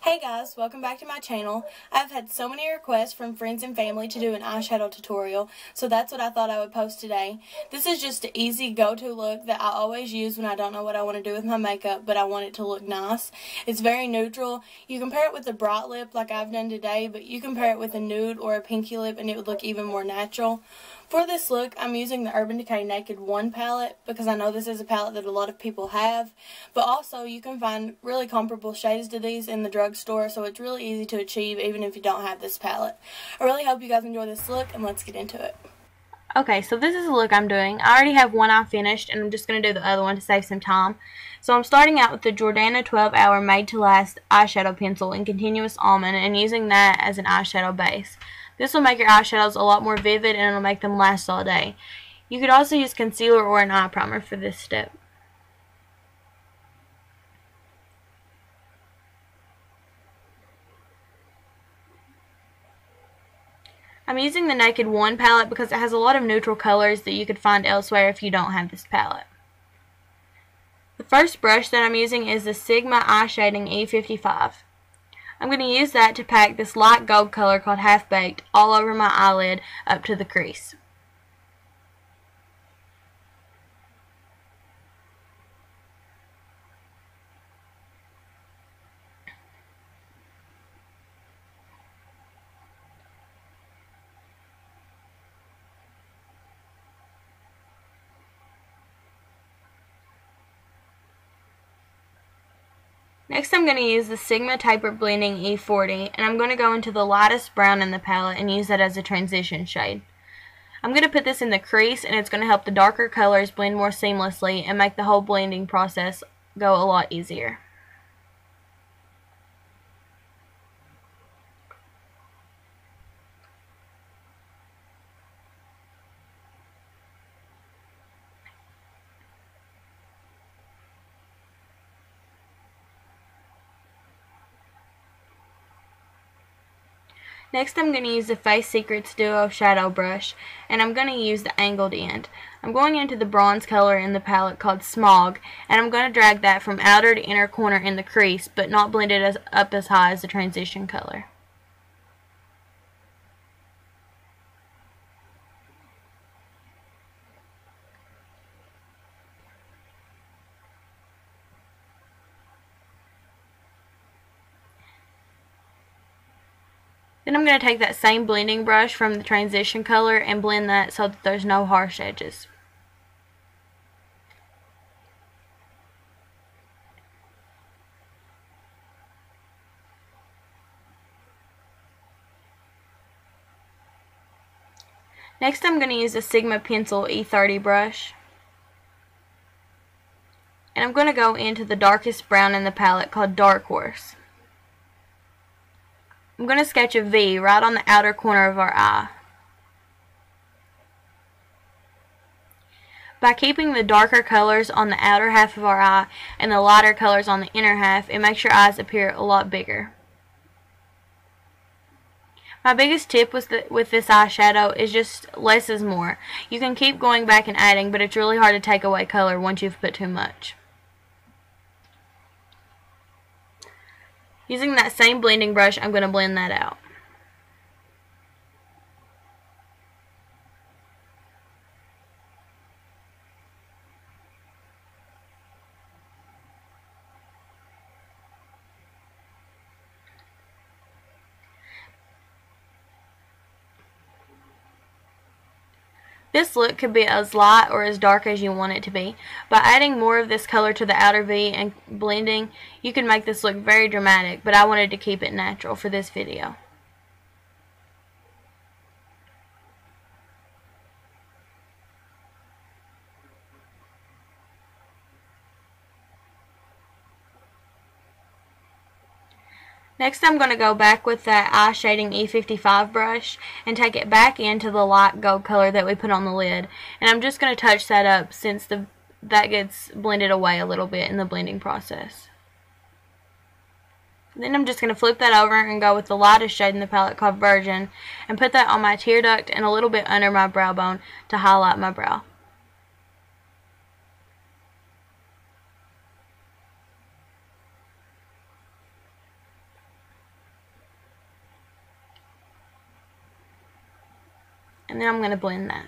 Hey guys, welcome back to my channel. I've had so many requests from friends and family to do an eyeshadow tutorial, so that's what I thought I would post today. This is just an easy go-to look that I always use when I don't know what I want to do with my makeup, but I want it to look nice. It's very neutral. You can pair it with a bright lip like I've done today, but you can pair it with a nude or a pinky lip and it would look even more natural. For this look, I'm using the Urban Decay Naked 1 palette because I know this is a palette that a lot of people have, but also you can find really comparable shades to these in the drugstore, so it's really easy to achieve even if you don't have this palette. I really hope you guys enjoy this look, and let's get into it. Okay, so this is the look I'm doing. I already have one eye finished, and I'm just going to do the other one to save some time. So I'm starting out with the Jordana 12 Hour Made to Last eyeshadow pencil in Continuous Almond and using that as an eyeshadow base. This will make your eyeshadows a lot more vivid and it'll make them last all day. You could also use concealer or an eye primer for this step. I'm using the Naked 1 palette because it has a lot of neutral colors that you could find elsewhere if you don't have this palette. The first brush that I'm using is the Sigma Eye Shading E55. I'm going to use that to pack this light gold color called Half Baked all over my eyelid up to the crease. Next I'm going to use the Sigma Taper Blending E40 and I'm going to go into the lightest brown in the palette and use that as a transition shade. I'm going to put this in the crease and it's going to help the darker colors blend more seamlessly and make the whole blending process go a lot easier. Next I'm going to use the Face Secrets Duo Shadow Brush, and I'm going to use the angled end. I'm going into the bronze color in the palette called Smog, and I'm going to drag that from outer to inner corner in the crease, but not blend it up as high as the transition color. Then I'm going to take that same blending brush from the transition color and blend that so that there's no harsh edges. Next I'm going to use the Sigma Pencil E30 brush. And I'm going to go into the darkest brown in the palette called Dark Horse. I'm going to sketch a V right on the outer corner of our eye. By keeping the darker colors on the outer half of our eye and the lighter colors on the inner half, it makes your eyes appear a lot bigger. My biggest tip with this eyeshadow is just less is more. You can keep going back and adding, but it's really hard to take away color once you've put too much. Using that same blending brush, I'm going to blend that out. This look could be as light or as dark as you want it to be. By adding more of this color to the outer V and blending, you can make this look very dramatic, but I wanted to keep it natural for this video. Next I'm going to go back with that Eye Shading E55 brush and take it back into the light gold color that we put on the lid. And I'm just going to touch that up since that gets blended away a little bit in the blending process. Then I'm just going to flip that over and go with the lightest shade in the palette called Virgin and put that on my tear duct and a little bit under my brow bone to highlight my brow. And then I'm going to blend that.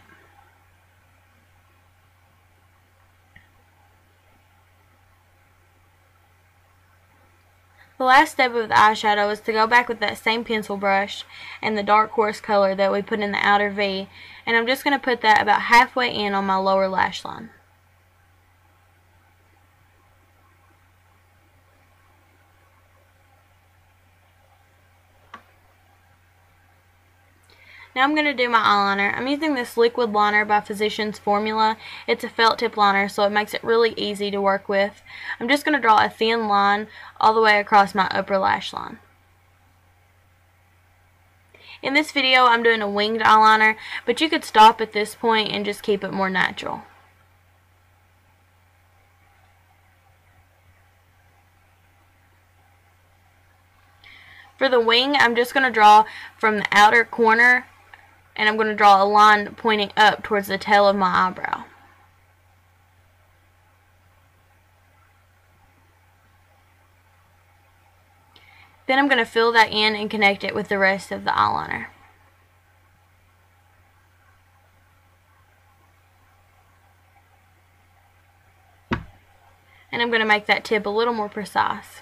The last step of the eyeshadow is to go back with that same pencil brush and the dark coarse color that we put in the outer V, and I'm just going to put that about halfway in on my lower lash line. Now I'm going to do my eyeliner. I'm using this liquid liner by Physicians Formula. It's a felt tip liner, so it makes it really easy to work with. I'm just going to draw a thin line all the way across my upper lash line. In this video, I'm doing a winged eyeliner, but you could stop at this point and just keep it more natural. For the wing, I'm just going to draw from the outer corner, and I'm going to draw a line pointing up towards the tail of my eyebrow. Then I'm going to fill that in and connect it with the rest of the eyeliner. And I'm going to make that tip a little more precise.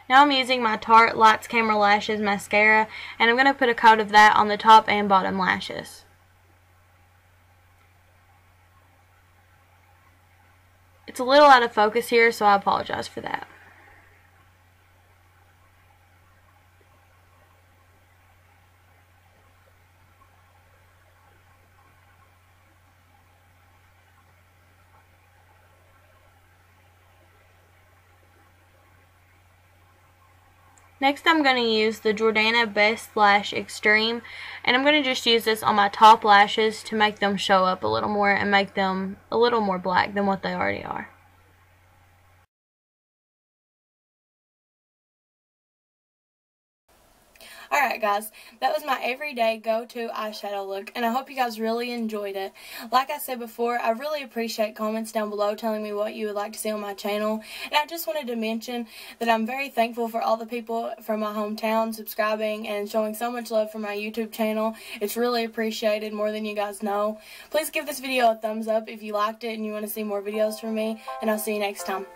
Now I'm using my Tarte Lights Camera Lashes mascara, and I'm going to put a coat of that on the top and bottom lashes. It's a little out of focus here, so I apologize for that. Next, I'm going to use the Jordana Best Lash Extreme, and I'm going to just use this on my top lashes to make them show up a little more and make them a little more black than what they already are. Alright guys, that was my everyday go-to eyeshadow look, and I hope you guys really enjoyed it. Like I said before, I really appreciate comments down below telling me what you would like to see on my channel, and I just wanted to mention that I'm very thankful for all the people from my hometown subscribing and showing so much love for my YouTube channel. It's really appreciated, more than you guys know. Please give this video a thumbs up if you liked it and you want to see more videos from me, and I'll see you next time.